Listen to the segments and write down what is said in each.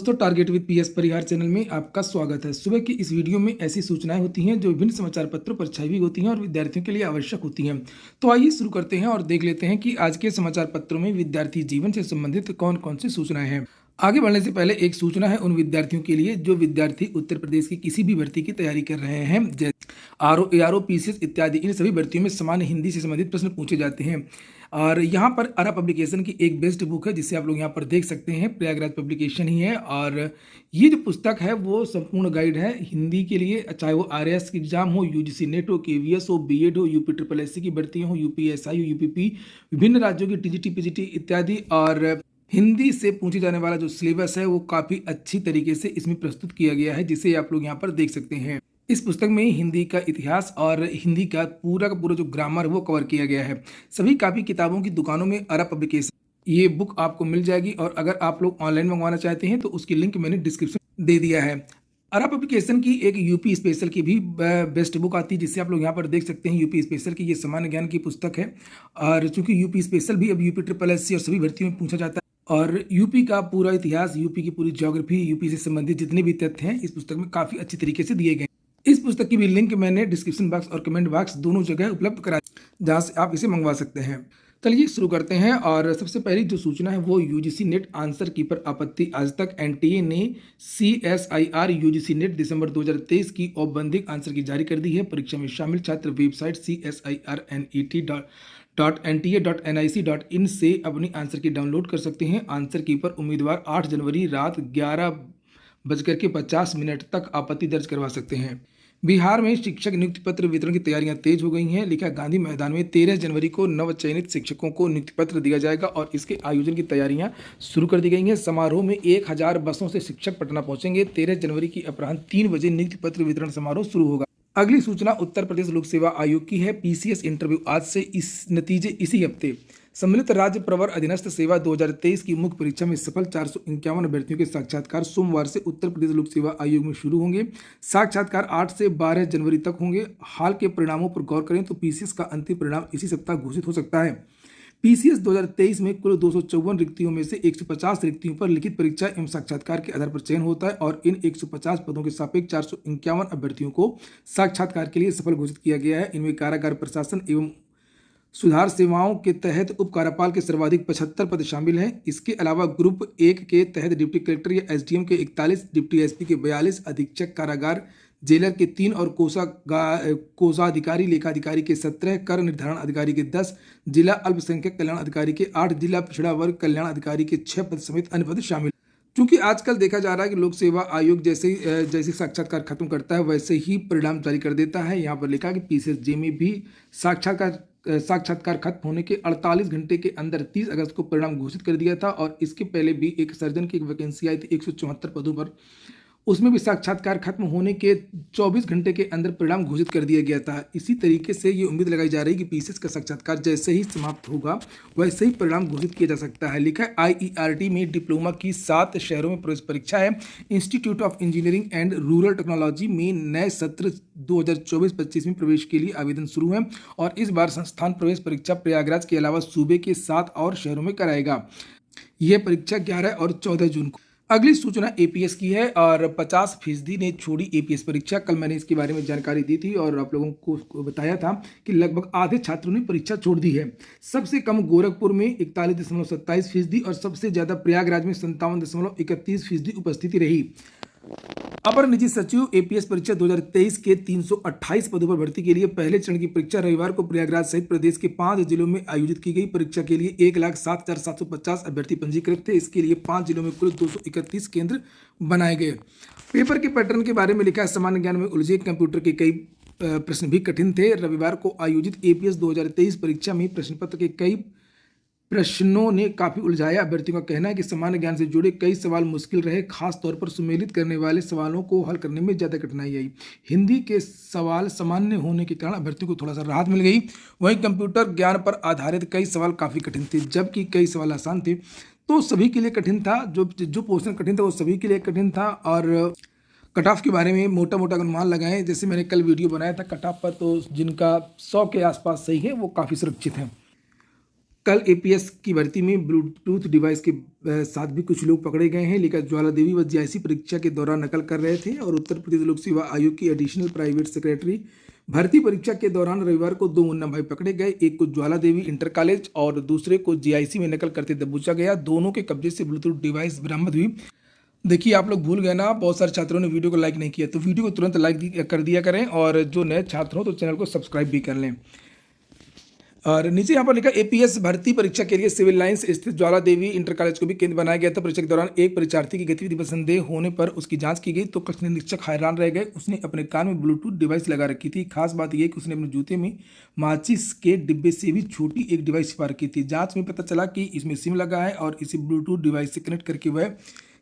दोस्तों, target with PS Parihar channel में आपका स्वागत है। सुबह की इस वीडियो में ऐसी सूचनाएं होती हैं जो विभिन्न समाचार पत्रों पर छाई हुई होती हैं और विद्यार्थियों के लिए आवश्यक होती हैं। तो आइए शुरू करते हैं और देख लेते हैं कि आज के समाचार पत्रों में विद्यार्थी जीवन से संबंधित कौन कौन सी सूचनाएं हैं। आगे बढ़ने से पहले एक सूचना है उन विद्यार्थियों के लिए जो विद्यार्थी उत्तर प्रदेश की किसी भी भर्ती की तैयारी कर रहे हैं, जैसे आरओ, एआरओ, पीसीएस इत्यादि। इन सभी भर्तियों में सामान्य हिंदी से संबंधित प्रश्न पूछे जाते हैं। और यहाँ पर अरा पब्लिकेशन की एक बेस्ट बुक है जिसे आप लोग यहाँ पर देख सकते हैं, प्रयागराज पब्लिकेशन ही है। और ये जो पुस्तक है वो संपूर्ण गाइड है हिंदी के लिए, चाहे वो आरएस की एग्जाम हो, यूजीसी नेट हो, केवीएस हो, बीएड हो, यूपी ट्रिपल एससी की भर्ती हो, यूपीएसआई हो, यूपीपी, विभिन्न राज्यों की टीजीटी, पीजीटी इत्यादि। और हिंदी से पूछे जाने वाला जो सिलेबस है वो काफ़ी अच्छी तरीके से इसमें प्रस्तुत किया गया है, जिसे आप लोग यहाँ पर देख सकते हैं। इस पुस्तक में हिंदी का इतिहास और हिंदी का पूरा जो ग्रामर है वो कवर किया गया है। सभी कापी किताबों की दुकानों में अरा पब्लिकेशन ये बुक आपको मिल जाएगी। और अगर आप लोग ऑनलाइन मंगवाना चाहते हैं तो उसकी लिंक मैंने डिस्क्रिप्शन दे दिया है। अरा पब्लिकेशन की एक यूपी स्पेशल की भी बेस्ट बुक आती है जिसे आप लोग यहाँ पर देख सकते हैं। यूपी स्पेशल की ये सामान्य ज्ञान की पुस्तक है। और चूंकि यूपी स्पेशल भी अब यूपी ट्रिपल एससी और सभी भर्तियों में पूछा जाता है, और यूपी का पूरा इतिहास, यूपी की पूरी ज्योग्राफी, यूपी से संबंधित जितने भी तथ्य हैं इस पुस्तक में काफ़ी अच्छी तरीके से दिए गए। इस पुस्तक की भी लिंक मैंने डिस्क्रिप्शन बॉक्स और कमेंट बॉक्स दोनों जगह उपलब्ध करा, जहां से आप इसे मंगवा सकते हैं। चलिए शुरू करते हैं। और सबसे पहली जो सूचना है वो यूजीसी नेट आंसर की पर आपत्ति। आज तक एनटीए ने सीएसआईआर यूजीसी नेट दिसंबर 2023 की औपबंधिक आंसर की जारी कर दी है। परीक्षा में शामिल छात्र वेबसाइट CSIRNET.NTA.NIC.in से अपनी आंसर की डाउनलोड कर सकते हैं। आंसर की पर उम्मीदवार 8 जनवरी रात 11:50 तक आपत्ति दर्ज करवा सकते हैं। बिहार में शिक्षक नियुक्ति पत्र वितरण की तैयारियां तेज हो गई हैं। लिखा गांधी मैदान में 13 जनवरी को नवचयनित शिक्षकों को नियुक्ति पत्र दिया जाएगा और इसके आयोजन की तैयारियां शुरू कर दी गई हैं। समारोह में 1000 बसों से शिक्षक पटना पहुंचेंगे। 13 जनवरी की अपराह्न 3 बजे नियुक्ति पत्र वितरण समारोह शुरू होगा। अगली सूचना उत्तर प्रदेश लोक सेवा आयोग की है। पीसीएस इंटरव्यू आज से, इस नतीजे इसी हफ्ते। सम्मिलित राज्य प्रवर अधीनस्थ सेवा 2023 की मुख्य परीक्षा में सफल 451 अभ्यर्थियों के साक्षात्कार सोमवार से उत्तर प्रदेश लोक सेवा आयोग में शुरू होंगे। साक्षात्कार 8 से 12 जनवरी तक होंगे। हाल के परिणामों पर गौर करें तो पीसीएस का अंतिम परिणाम इसी सप्ताह घोषित हो सकता है। पीसीएस 2023 में कुल 254 रिक्तियों में से 150 रिक्तियों पर लिखित परीक्षा एवं साक्षात्कार के आधार पर चयन होता है और इन 150 पदों के सापेक्ष 451 अभ्यर्थियों को साक्षात्कार के लिए सफल घोषित किया गया है। इनमें कारागार प्रशासन एवं सुधार सेवाओं के तहत उप कार्यपाल के सर्वाधिक 75 पद शामिल हैं। इसके अलावा ग्रुप 1 के तहत डिप्टी कलेक्टर या एसडीएम के 41, डिप्टी एसपी के 42, अधीक्षक कारागार जेलर के 3 और कोषाधिकारी लेखाधिकारी के 17, कर निर्धारण अधिकारी के 10, जिला अल्पसंख्यक कल्याण अधिकारी के 8, जिला पिछड़ा वर्ग कल्याण अधिकारी के 6 पद समेत अन्य पद शामिल। क्योंकि आजकल देखा जा रहा है कि लोक सेवा आयोग जैसे साक्षात्कार खत्म करता है वैसे ही परिणाम जारी कर देता है। यहाँ पर लिखा कि पीसीएसजे में भी साक्षात्कार खत्म होने के 48 घंटे के अंदर 30 अगस्त को परिणाम घोषित कर दिया था। और इसके पहले भी एक सर्जन की एक वैकेंसी आई थी 174 पदों पर, उसमें भी साक्षात्कार खत्म होने के 24 घंटे के अंदर परिणाम घोषित कर दिया गया था। इसी तरीके से ये उम्मीद लगाई जा रही है कि पीसीएस का साक्षात्कार जैसे ही समाप्त होगा वैसे ही परिणाम घोषित किया जा सकता है। लिखा है आईईआरटी में डिप्लोमा की 7 शहरों में प्रवेश परीक्षा है। Institute of engineering and rural technology में नए सत्र 2024-25 में प्रवेश के लिए आवेदन शुरू है और इस बार संस्थान प्रवेश परीक्षा प्रयागराज के अलावा सूबे के 7 और शहरों में कराएगा। यह परीक्षा 11 और 14 जून को। अगली सूचना एपीएस की है और 50% ने छोड़ी एपीएस परीक्षा। कल मैंने इसके बारे में जानकारी दी थी और आप लोगों को बताया था कि लगभग आधे छात्रों ने परीक्षा छोड़ दी है। सबसे कम गोरखपुर में 41.27% और सबसे ज़्यादा प्रयागराज में 57.31% उपस्थिति रही। अपर निजी सचिव एपीएस परीक्षा 2023 के 328 पदों पर भर्ती के लिए पहले चरण की परीक्षा रविवार को प्रयागराज सहित प्रदेश के 5 जिलों में आयोजित की गई। परीक्षा के लिए 1,07,750 अभ्यर्थी पंजीकृत थे। इसके लिए 5 जिलों में कुल 231 केंद्र बनाए गए। पेपर के पैटर्न के बारे में लिखा है, सामान्य ज्ञान में उलझे, कंप्यूटर के कई प्रश्न भी कठिन थे। रविवार को आयोजित एपीएस 2023 परीक्षा में प्रश्न पत्र के कई प्रश्नों ने काफ़ी उलझाया। अभ्यर्थियों का कहना है कि सामान्य ज्ञान से जुड़े कई सवाल मुश्किल रहे, खास तौर पर सुमेलित करने वाले सवालों को हल करने में ज़्यादा कठिनाई आई। हिंदी के सवाल सामान्य होने के कारण अभ्यर्थियों को थोड़ा सा राहत मिल गई। वहीं कंप्यूटर ज्ञान पर आधारित कई सवाल काफ़ी कठिन थे, जबकि कई सवाल आसान थे। तो सभी के लिए कठिन था, जो पोर्शन कठिन था वो सभी के लिए कठिन था। और कट ऑफ के बारे में मोटा मोटा अनुमान लगाएं, जैसे मैंने कल वीडियो बनाया था कट ऑफ पर, तो जिनका 100 के आसपास सही है वो काफ़ी सुरक्षित हैं। कल एपीएस की भर्ती में ब्लूटूथ डिवाइस के साथ भी कुछ लोग पकड़े गए हैं, लेकिन ज्वाला देवी व जेआईसी परीक्षा के दौरान नकल कर रहे थे। और उत्तर प्रदेश लोक सेवा आयोग की एडिशनल प्राइवेट सेक्रेटरी भर्ती परीक्षा के दौरान रविवार को 2 मुन्ना भाई पकड़े गए। एक को ज्वाला देवी इंटर कॉलेज और दूसरे को जेआईसी में नकल करते दबोचा गया। दोनों के कब्जे से ब्लूटूथ डिवाइस बरामद हुई। देखिए, आप लोग भूल गए ना, बहुत सारे छात्रों ने वीडियो को लाइक नहीं किया, तो वीडियो को तुरंत लाइक कर दिया करें, और जो नए छात्र हो तो चैनल को सब्सक्राइब भी कर लें। और नीचे यहाँ पर लिखा एपीएस भर्ती परीक्षा के लिए सिविल लाइंस स्थित ज्वाला देवी इंटर कॉलेज को भी केंद्र बनाया गया था। परीक्षा के दौरान एक परीक्षार्थी की गतिविधि पर संदेह होने पर उसकी जांच की गई तो कक्ष निरीक्षक हैरान रह गए। उसने अपने कान में ब्लूटूथ डिवाइस लगा रखी थी। खास बात यह कि उसने अपने जूते में माचिस के डिब्बे से भी छोटी एक डिवाइस छिपा रखी थी। जांच में पता चला कि इसमें सिम लगा है और इसे ब्लूटूथ डिवाइस से कनेक्ट करके वह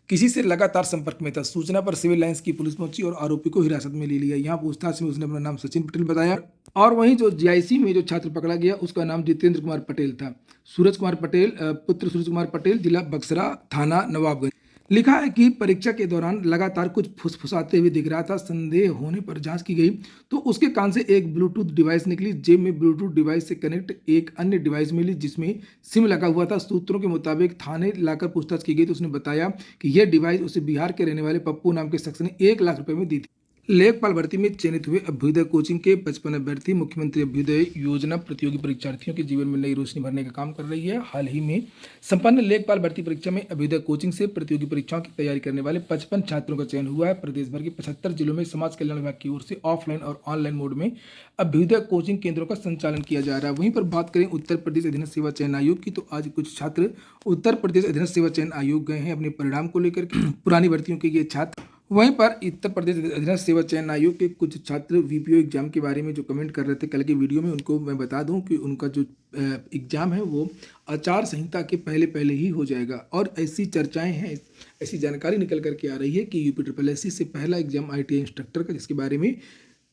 किसी से लगातार संपर्क में था। सूचना पर सिविल लाइंस की पुलिस पहुंची और आरोपी को हिरासत में ले लिया। यहाँ पूछताछ में उसने अपना नाम सचिन पटेल बताया, और वहीं जो जेआईसी में जो छात्र पकड़ा गया उसका नाम जितेंद्र कुमार पटेल था। सूरज कुमार पटेल पुत्र सूरज कुमार पटेल, जिला बक्सरा, थाना नवाबगंज। लिखा है कि परीक्षा के दौरान लगातार कुछ फुसफुसाते हुए दिख रहा था। संदेह होने पर जांच की गई तो उसके कान से एक ब्लूटूथ डिवाइस निकली। जेब में ब्लूटूथ डिवाइस से कनेक्ट एक अन्य डिवाइस मिली जिसमें सिम लगा हुआ था। सूत्रों के मुताबिक थाने लाकर पूछताछ की गई तो उसने बताया कि यह डिवाइस उसे बिहार के रहने वाले पप्पू नाम के शख्स ने 1 लाख रुपए में दी थी। लेखपाल भर्ती में चयनित हुए अभ्युदय कोचिंग के 55 अभ्यर्थी मुख्यमंत्री अभ्युदय योजना प्रतियोगी परीक्षार्थियों के जीवन में नई रोशनी भरने का काम कर रही है। हाल ही में संपन्न लेखपाल भर्ती परीक्षा में अभ्युदय कोचिंग से प्रतियोगी परीक्षाओं की तैयारी करने वाले 55 छात्रों का चयन हुआ है। प्रदेश भर के 75 जिलों में समाज कल्याण विभाग की ओर से ऑफलाइन और ऑनलाइन मोड में अभ्युदय कोचिंग केंद्रों का संचालन किया जा रहा है। वहीं पर बात करें उत्तर प्रदेश अधीनस्थ सेवा चयन आयोग की, तो आज कुछ छात्र उत्तर प्रदेश अधीनस्थ सेवा चयन आयोग गए हैं अपने परिणाम को लेकर के। पुरानी भर्तियों के ये छात्र, वहीं पर उत्तर प्रदेश अधीनस्थ सेवा चयन आयोग के कुछ छात्र वीपीओ एग्जाम के बारे में जो कमेंट कर रहे थे कल की वीडियो में, उनको मैं बता दूं कि उनका जो एग्जाम है वो आचार संहिता के पहले ही हो जाएगा। और ऐसी चर्चाएं हैं, ऐसी जानकारी निकल करके आ रही है कि यूपीएससी से पहला एग्जाम आईटीआई इंस्ट्रक्टर का, जिसके बारे में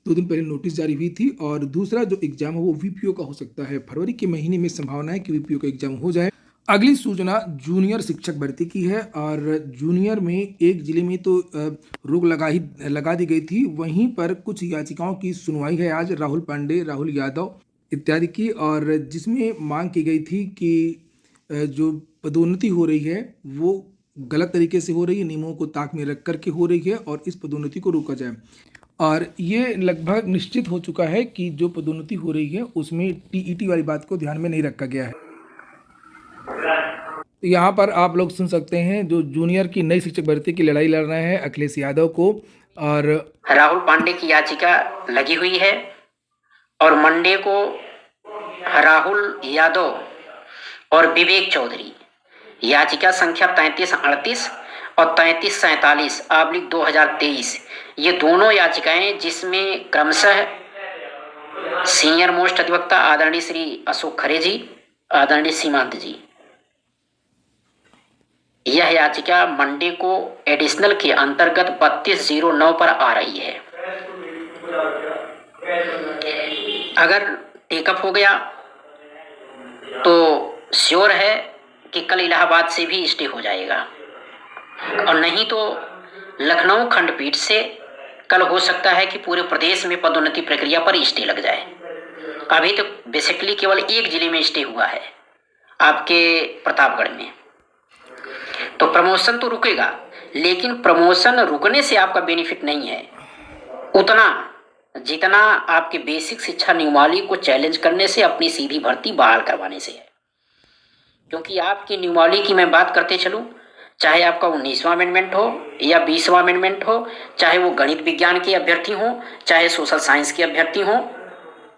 2 दिन पहले नोटिस जारी हुई थी, और दूसरा जो एग्जाम है वो वीपीओ का हो सकता है। फरवरी के महीने में संभावना है कि वीपीओ का एग्जाम हो जाए। अगली सूचना जूनियर शिक्षक भर्ती की है, और जूनियर में एक जिले में तो रोक लगा दी गई थी। वहीं पर कुछ याचिकाओं की सुनवाई है आज राहुल पांडे, राहुल यादव इत्यादि की, और जिसमें मांग की गई थी कि जो पदोन्नति हो रही है वो गलत तरीके से हो रही है, नियमों को ताक में रख करके हो रही है, और इस पदोन्नति को रोका जाए। और ये लगभग निश्चित हो चुका है कि जो पदोन्नति हो रही है उसमें टीईटी वाली बात को ध्यान में नहीं रखा गया है। यहाँ पर आप लोग सुन सकते हैं जो जूनियर की नई शिक्षक भर्ती की लड़ाई लड़ रहे हैं अखिलेश यादव को, और राहुल पांडे की याचिका लगी हुई है, और मंडे को राहुल यादव और विवेक चौधरी याचिका संख्या 3338 और 3347/2023 ये दोनों याचिकाएं, जिसमें क्रमशः सीनियर मोस्ट अधिवक्ता आदरणीय श्री अशोक खरे जी, आदरणीय सीमांत जी, यह याचिका मंडे को एडिशनल के अंतर्गत 3209 पर आ रही है। अगर टेकअप हो गया तो श्योर है कि कल इलाहाबाद से भी स्टे हो जाएगा, और नहीं तो लखनऊ खंडपीठ से कल हो सकता है कि पूरे प्रदेश में पदोन्नति प्रक्रिया पर स्टे लग जाए। अभी तो बेसिकली केवल एक जिले में स्टे हुआ है, आपके प्रतापगढ़ में। तो प्रमोशन तो रुकेगा, लेकिन प्रमोशन रुकने से आपका बेनिफिट नहीं है उतना जितना आपके बेसिक शिक्षा नियमावली को चैलेंज करने से, अपनी सीधी भर्ती बहाल करवाने से है। क्योंकि आपकी नियमावली की मैं बात करते चलूं, चाहे आपका 19वां अमेंडमेंट हो या 20वां अमेंडमेंट हो, चाहे वो गणित विज्ञान के अभ्यर्थी हो, चाहे सोशल साइंस के अभ्यर्थी हो,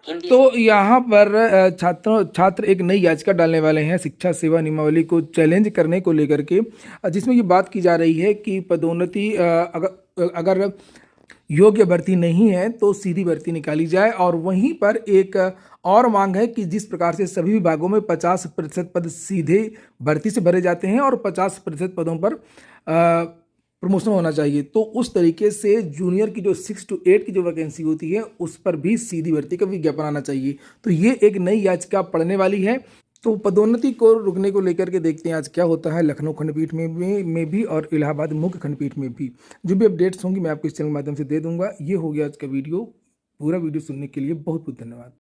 तो यहाँ पर छात्र एक नई याचिका डालने वाले हैं शिक्षा सेवा नियमावली को चैलेंज करने को लेकर के, जिसमें ये बात की जा रही है कि पदोन्नति अगर योग्य भर्ती नहीं है तो सीधी भर्ती निकाली जाए। और वहीं पर एक और मांग है कि जिस प्रकार से सभी विभागों में 50% पद सीधे भर्ती से भरे जाते हैं और 50% पदों पर प्रमोशन होना चाहिए, तो उस तरीके से जूनियर की जो 6 to 8 की जो वैकेंसी होती है उस पर भी सीधी भर्ती का विज्ञापन आना चाहिए। तो ये एक नई याचिका पढ़ने वाली है। तो पदोन्नति को रुकने को लेकर के देखते हैं आज क्या होता है लखनऊ खंडपीठ में भी और इलाहाबाद मुख्य खंडपीठ में भी। जो भी अपडेट्स होंगी मैं आपको इस चैनल के माध्यम से दे दूंगा। ये हो गया आज का वीडियो। पूरा वीडियो सुनने के लिए बहुत बहुत धन्यवाद।